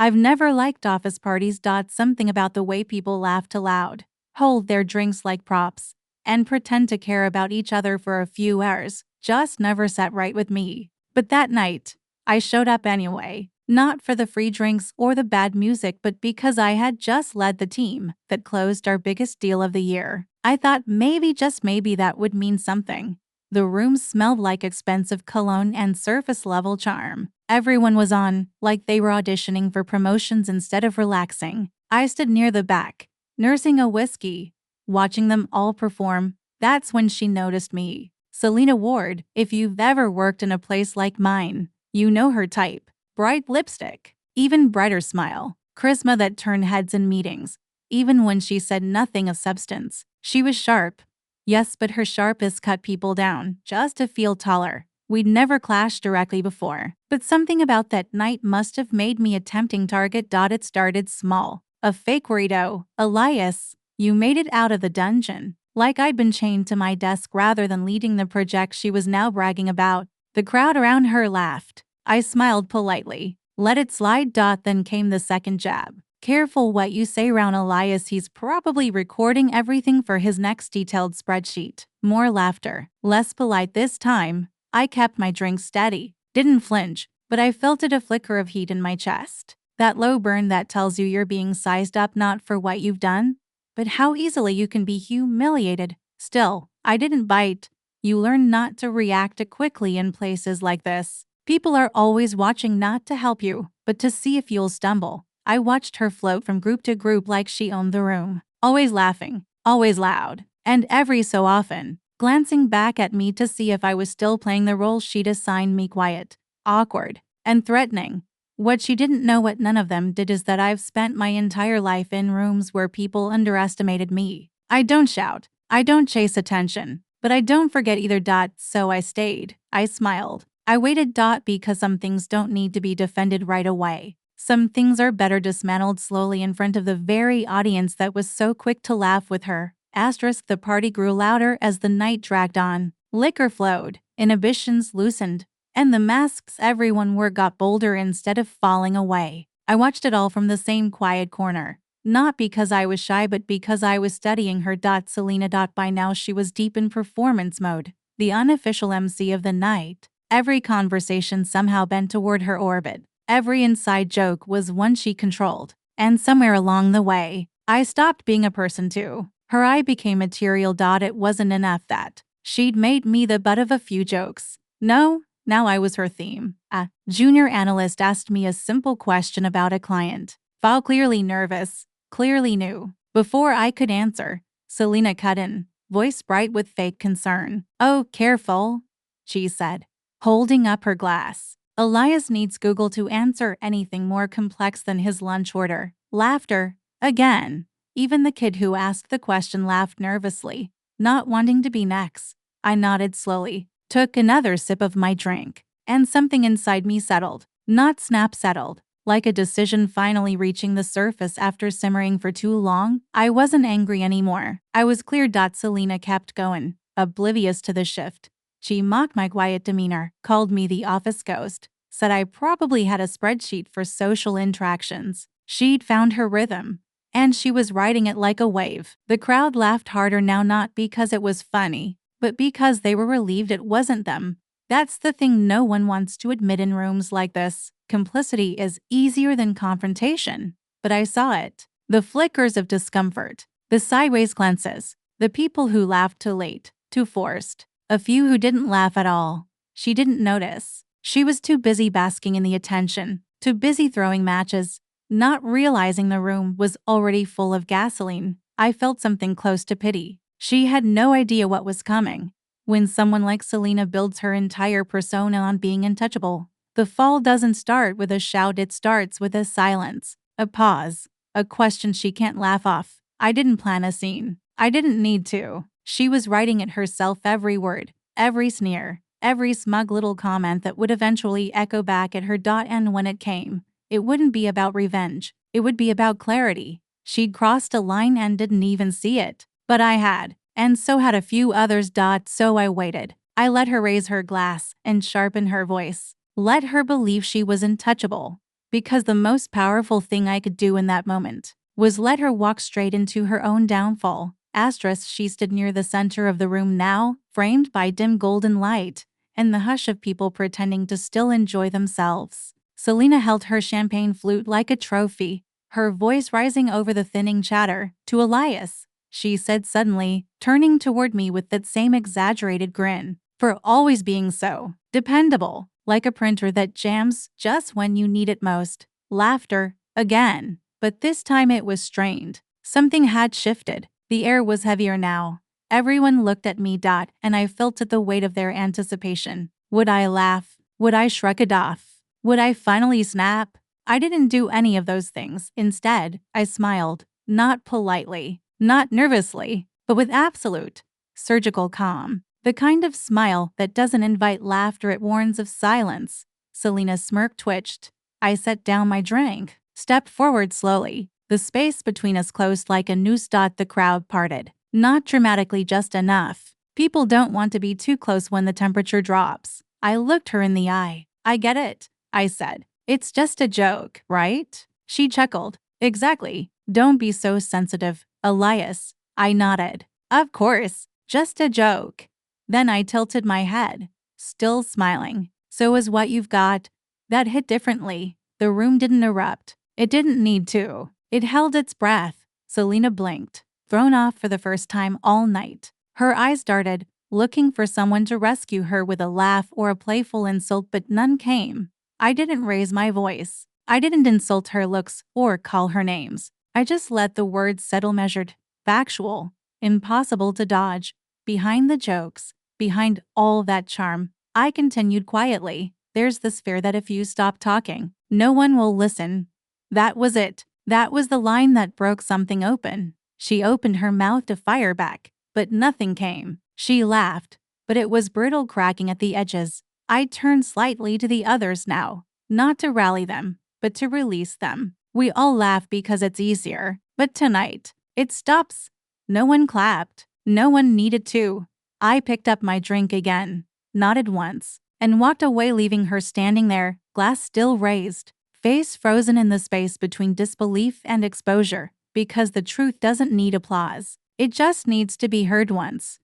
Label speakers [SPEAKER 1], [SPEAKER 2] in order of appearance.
[SPEAKER 1] I've never liked office parties. Something about the way people laugh too loud, hold their drinks like props, and pretend to care about each other for a few hours just never sat right with me. But that night, I showed up anyway, not for the free drinks or the bad music, but because I had just led the team that closed our biggest deal of the year. I thought maybe, just maybe, that would mean something. The room smelled like expensive cologne and surface-level charm. Everyone was on, like they were auditioning for promotions instead of relaxing. I stood near the back, nursing a whiskey, watching them all perform. That's when she noticed me. Selena Ward, if you've ever worked in a place like mine, you know her type. Bright lipstick, even brighter smile, charisma that turned heads in meetings, even when she said nothing of substance. She was sharp. Yes, but her sharpest cut people down, just to feel taller. We'd never clashed directly before, but something about that night must have made me a tempting target. It started small. A fake burrito. Elias, you made it out of the dungeon. Like I'd been chained to my desk rather than leading the project she was now bragging about. The crowd around her laughed. I smiled politely. Let it slide. Then came the second jab. Careful what you say around Elias, he's probably recording everything for his next detailed spreadsheet. More laughter. Less polite this time. I kept my drink steady. Didn't flinch, but I felt a flicker of heat in my chest. That low burn that tells you you're being sized up not for what you've done, but how easily you can be humiliated. Still, I didn't bite. You learn not to react quickly in places like this. People are always watching, not to help you, but to see if you'll stumble. I watched her float from group to group like she owned the room. Always laughing, always loud, and every so often, glancing back at me to see if I was still playing the role she'd assigned me. Quiet, awkward, and threatening. What she didn't know, what none of them did, is that I've spent my entire life in rooms where people underestimated me. I don't shout, I don't chase attention, but I don't forget either. So I stayed. I smiled. I waited. Because some things don't need to be defended right away. Some things are better dismantled slowly in front of the very audience that was so quick to laugh with her. The party grew louder as the night dragged on. Liquor flowed, inhibitions loosened, and the masks everyone wore got bolder instead of falling away. I watched it all from the same quiet corner. Not because I was shy, but because I was studying her. Selena. By now she was deep in performance mode, the unofficial MC of the night. Every conversation somehow bent toward her orbit. Every inside joke was one she controlled. And somewhere along the way, I stopped being a person too. Her eye became material. It wasn't enough that she'd made me the butt of a few jokes. No, now I was her theme. A junior analyst asked me a simple question about a client. File, clearly nervous, clearly new. Before I could answer, Selena cut in, voice bright with fake concern. Oh, careful, she said, holding up her glass. Elias needs Google to answer anything more complex than his lunch order. Laughter. Again. Even the kid who asked the question laughed nervously, not wanting to be next. I nodded slowly, took another sip of my drink, and something inside me settled. Not snap, settled. Like a decision finally reaching the surface after simmering for too long. I wasn't angry anymore. I was clear. Selena kept going, oblivious to the shift. She mocked my quiet demeanor, called me the office ghost, said I probably had a spreadsheet for social interactions. She'd found her rhythm, and she was riding it like a wave. The crowd laughed harder now, not because it was funny, but because they were relieved it wasn't them. That's the thing no one wants to admit in rooms like this. Complicity is easier than confrontation. But I saw it. The flickers of discomfort, the sideways glances, the people who laughed too late, too forced. A few who didn't laugh at all. She didn't notice. She was too busy basking in the attention, too busy throwing matches, not realizing the room was already full of gasoline. I felt something close to pity. She had no idea what was coming. When someone like Selena builds her entire persona on being untouchable, the fall doesn't start with a shout, it starts with a silence, a pause, a question she can't laugh off. I didn't plan a scene. I didn't need to. She was writing it herself, every word, every sneer, every smug little comment that would eventually echo back at her. And when it came, it wouldn't be about revenge. It would be about clarity. She'd crossed a line and didn't even see it. But I had, and so had a few others. So I waited. I let her raise her glass and sharpen her voice. Let her believe she was untouchable. because the most powerful thing I could do in that moment was let her walk straight into her own downfall. Asterisk, she stood near the center of the room now, framed by dim golden light and the hush of people pretending to still enjoy themselves. Selena held her champagne flute like a trophy, her voice rising over the thinning chatter. "To Elias," she said suddenly, turning toward me with that same exaggerated grin, "for always being so dependable, like a printer that jams just when you need it most." Laughter, again, but this time it was strained. Something had shifted. The air was heavier now. Everyone looked at me, and I felt the weight of their anticipation. Would I laugh? Would I shrug it off? Would I finally snap? I didn't do any of those things. Instead, I smiled, not politely, not nervously, but with absolute, surgical calm. The kind of smile that doesn't invite laughter, it warns of silence. Selena's smirk twitched. I set down my drink, stepped forward slowly. The space between us closed like a noose. The crowd parted. Not dramatically, just enough. People don't want to be too close when the temperature drops. I looked her in the eye. "I get it," I said. "It's just a joke, right?" She chuckled. "Exactly. Don't be so sensitive, Elias." I nodded. "Of course, just a joke." Then I tilted my head, still smiling. "So is what you've got." That hit differently. The room didn't erupt. It didn't need to. It held its breath. Selena blinked, thrown off for the first time all night. Her eyes darted, looking for someone to rescue her with a laugh or a playful insult, but none came. I didn't raise my voice. I didn't insult her looks or call her names. I just let the words settle, measured, factual, impossible to dodge. Behind the jokes, behind all that charm, I continued quietly. There's this fear that if you stop talking, no one will listen. That was it. That was the line that broke something open. She opened her mouth to fire back, but nothing came. She laughed, but it was brittle, cracking at the edges. I turned slightly to the others now, not to rally them, but to release them. We all laugh because it's easier, but tonight, it stops. No one clapped. No one needed to. I picked up my drink again, nodded once, and walked away, leaving her standing there, glass still raised, face frozen in the space between disbelief and exposure, because the truth doesn't need applause. It just needs to be heard once.